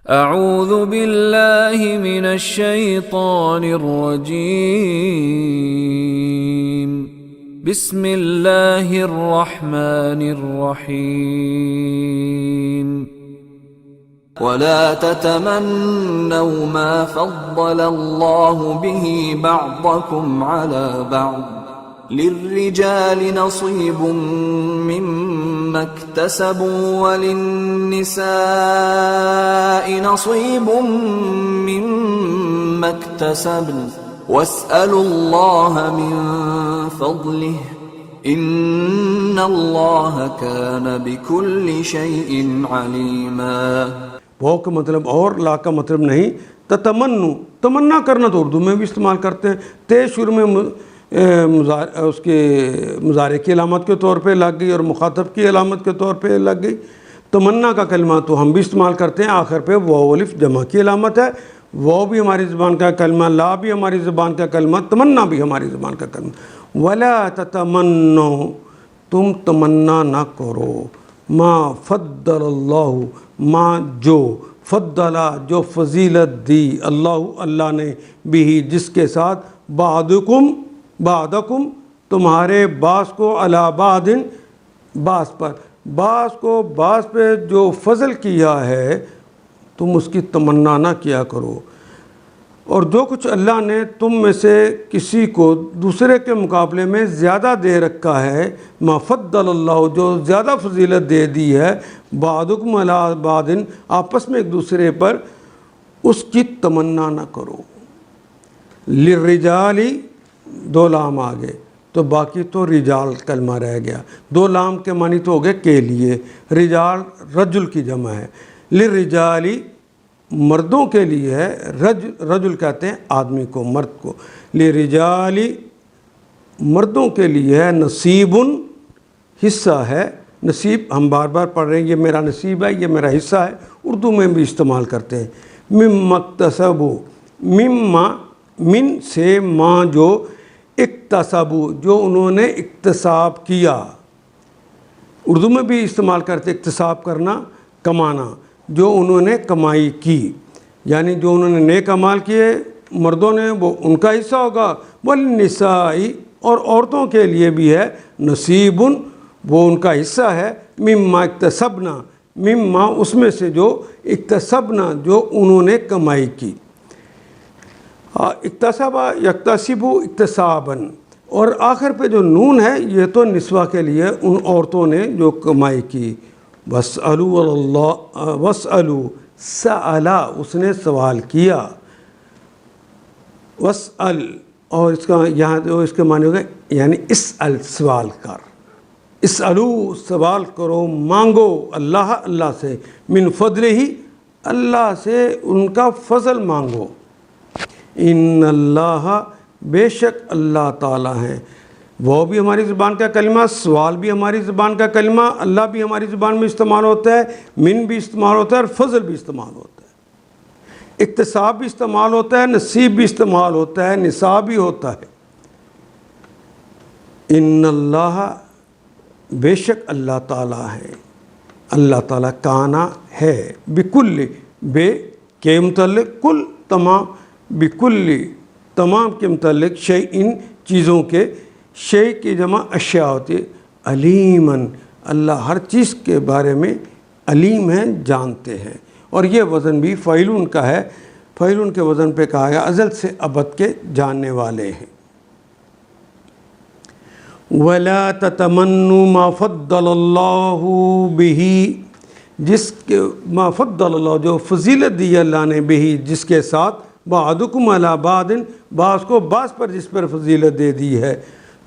اعوذ باللہ من الشیطان الرجیم بسم اللہ الرحمن الرحیم ولا تتمنوا ما فضل اللہ به بعضکم على بعض للرجال نصيب مما اكتسبوا وللنساء نصيب مما اكتسبن واسألوا الله من فضله إن الله كان بكل شيء عليما۔ وہ کا مطلب اور لا کا مطلب نہیں، تتمنو تمنا کرنا تو اردو میں بھی استعمال کرتے ہیں۔ تے شروع میں اس کے مضارع کی علامت کے طور پہ لگ گئی اور مخاطب کی علامت کے طور پہ لگ گئی۔ تمنا کا کلمہ تو ہم بھی استعمال کرتے ہیں، آخر پہ واو الف جمع کی علامت ہے۔ واو بھی ہماری زبان کا کلمہ، لا بھی ہماری زبان کا کلمہ، تمنا بھی ہماری زبان کا کلمہ۔ ولا تتمنوا تم تمنا نہ کرو، ما فضل اللہ ما جو فضلہ جو فضیلت دی اللہ نے بھی جس کے ساتھ بعدکم تمہارے بعض کو علی بعض بعض پر، بعض کو بعض پہ جو فضل کیا ہے تم اس کی تمنا نہ کیا کرو۔ اور جو کچھ اللہ نے تم میں سے کسی کو دوسرے کے مقابلے میں زیادہ دے رکھا ہے، ما فضل اللہ جو زیادہ فضیلت دے دی ہے، بعضکم علی بعض آپس میں ایک دوسرے پر، اس کی تمنا نہ کرو۔ للرجال دو لام آگے تو باقی تو رجال کلمہ رہ گیا، دو لام کے معنی تو ہو گئے کے لیے، رجال رجل کی جمع ہے، للرجال مردوں کے لیے ہے، رجل کہتے ہیں آدمی کو، مرد کو، للرجال مردوں کے لیے ہے، نصیب حصہ ہے، نصیب ہم بار بار پڑھ رہے ہیں، یہ میرا نصیب ہے، یہ میرا حصہ ہے، اردو میں بھی استعمال کرتے ہیں۔ مما اکتسبوا مما من سے ماں جو اکتسبوا جو انہوں نے اکتساب کیا، اردو میں بھی استعمال کرتے اکتساب کرنا، کمانا، جو انہوں نے کمائی کی، یعنی جو انہوں نے نیک اعمال کیے مردوں نے وہ ان کا حصہ ہوگا۔ والنساء اور عورتوں کے لیے بھی ہے، نصیب وہ ان کا حصہ ہے، مما اکتسبنا مما اس میں سے جو اکتسبنا جو انہوں نے کمائی کی۔ اکتسب یکتسب اکتساباً، اور آخر پہ جو نون ہے یہ تو نسوہ کے لیے ان عورتوں نے جو کمائی کی۔ واسألوا اللہ واسألوا سألا اس نے سوال کیا، واسأل اور اس کا یہاں اس کے معنی ہوگا یعنی اسأل سوال کر، اسألوا سوال کرو، مانگو اللہ سے، من فضلہ اللہ سے ان کا فضل مانگو۔ ان اللہ بے شک اللہ تعالیٰ ہیں، وہ بھی ہماری زبان کا کلمہ، سوال بھی ہماری زبان کا کلمہ، اللہ بھی ہماری زبان میں استعمال ہوتا ہے، من بھی استعمال ہوتا ہے اور فضل بھی استعمال ہوتا ہے، اکتساب بھی استعمال ہوتا ہے، نصیب بھی استعمال ہوتا ہے، نصاب بھی ہوتا ہے۔ ان اللہ بے شک اللہ تعالیٰ ہے، اللہ تعالیٰ کانا ہے، بکل بے کے متعلق کل تمام، بکل تمام کے متعلق شیء چیزوں کے، شیء کی جمع اشیاء ہوتی ہے، علیماً اللہ ہر چیز کے بارے میں علیم ہیں، جانتے ہیں۔ اور یہ وزن بھی فعیلون کا ہے، فعیلون کے وزن پہ کہا گیا ازل سے ابد کے جاننے والے ہیں۔ وَلَا تَتَمَنُّوا مَا فَضَّلَ اللَّهُ بِهِ جس کے ما فضل اللہ جو فضیلت دی اللہ نے بِهِ جس کے ساتھ، بعضکم علی بعض بعض کو بعض پر جس پر فضیلت دے دی ہے،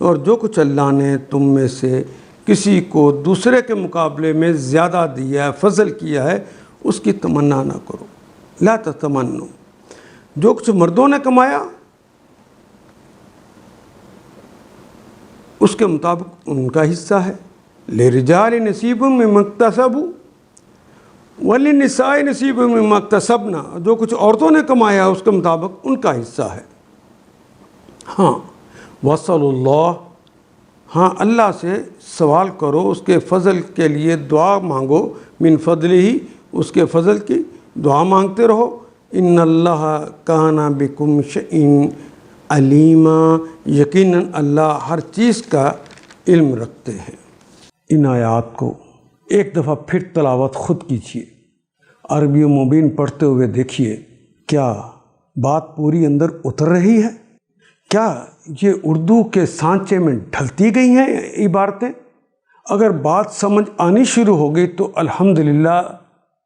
اور جو کچھ اللہ نے تم میں سے کسی کو دوسرے کے مقابلے میں زیادہ دیا ہے، فضل کیا ہے، اس کی تمنا نہ کرو۔ لا تتمنوا جو کچھ مردوں نے کمایا اس کے مطابق ان کا حصہ ہے، للرجال نصیب مما اکتسبوا وللنساء نصیب مما اکتسبنا جو کچھ عورتوں نے کمایا اس کے مطابق ان کا حصہ ہے۔ ہاں وصل اللہ ہاں اللہ سے سوال کرو، اس کے فضل کے لیے دعا مانگو، من فضلہ اس کے فضل کی، دعا مانگتے رہو. ان اللہ کان بکم شیئن علیما، یقیناً اللہ ہر چیز کا علم رکھتے ہیں. ان آیات کو ایک دفعہ پھر تلاوت خود کیجیے، عربی و مبین پڑھتے ہوئے دیکھیے کیا بات پوری اندر اتر رہی ہے، کیا یہ اردو کے سانچے میں ڈھلتی گئی ہیں عبارتیں. اگر بات سمجھ آنی شروع ہو گئی تو الحمدللہ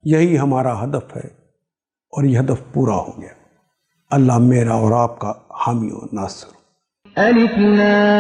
یہی ہمارا ہدف ہے اور یہ ہدف پورا ہو گیا. اللہ میرا اور آپ کا حامی و ناصر. الف لام